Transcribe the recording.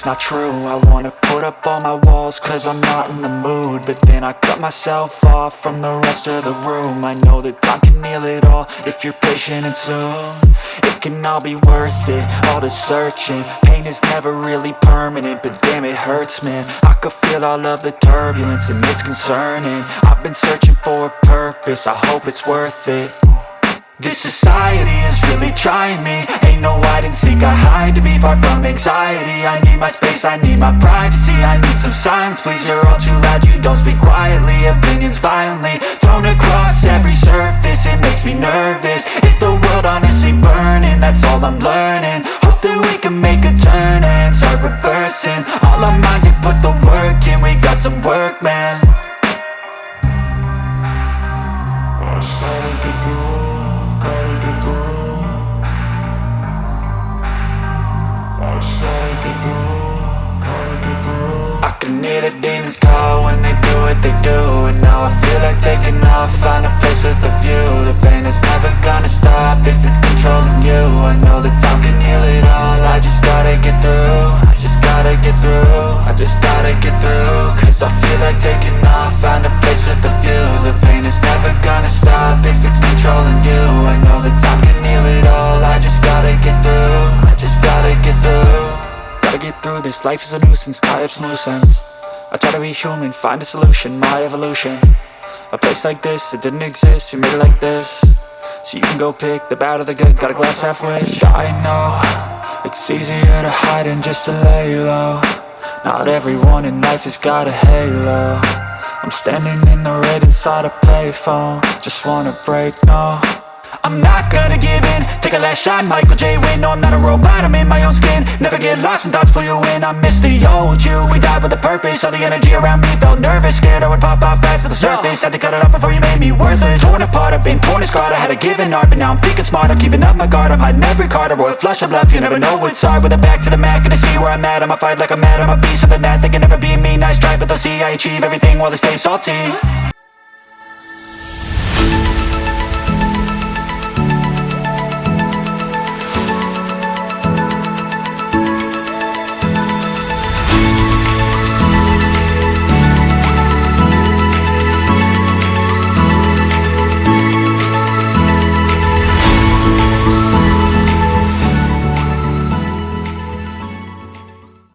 it's not true. I wanna put up all my walls cause I'm not in the mood, but then I cut myself off from the rest of the room. I know that time can heal it all if you're patient and soon it can all be worth it, all the searching. Pain is never really permanent, but damn it hurts, man. I could feel all of the turbulence and it's concerning. I've been searching for a purpose, I hope it's worth it. This society is really trying me. Ain't no hide and seek, I hide to be far from anxiety. I need my space, I need my privacy. I need some silence, please, you're all too loud. You don't speak quietly, opinions violently thrown across every surface. It makes me nervous, it's the world honestly burning. That's all I'm learning, hope that we can make a turn and start reversing. All our minds, we put the work in, we got some work, man. I can hear the demons call when they do what they do, and now I feel like taking off, find a place with a view. The pain is never gonna stop if it's controlling you. I know that time can heal it all, I just gotta get through. I just gotta get through, I just gotta get through. Cause I feel like taking off, find a place with a view. The pain is never gonna stop if it's controlling you. I know that time can heal it all, I just gotta get through. I just gotta get through. Gotta get through this, life is a nuisance, tie up some loose ends. I try to be human, find a solution, my evolution. A place like this, it didn't exist, we made it like this. So you can go pick the bad or the good, got a glass halfway. I know, it's easier to hide than just to lay low. Not everyone in life has got a halo. I'm standing in the red inside a payphone, just wanna break, no. I'm not gonna give in, take a last shot, Michael J. Win. No, I'm not a robot, I'm in my own skin. Never get lost when thoughts pull you in. I miss the old you, we died with a purpose. All the energy around me felt nervous, scared I would pop off fast to the surface. Had to cut it off before you made me worthless. Torn apart, I've been torn and scarred. I had a given art, but now I'm thinking smart. I'm keeping up my guard, I'm hiding every card. A royal flush of left, you never know what's hard. With a back to the mat, gonna see where I'm at. I'ma fight like I'm mad, I'ma be something that they can never be me. Nice try, but they'll see I achieve everything while they stay salty.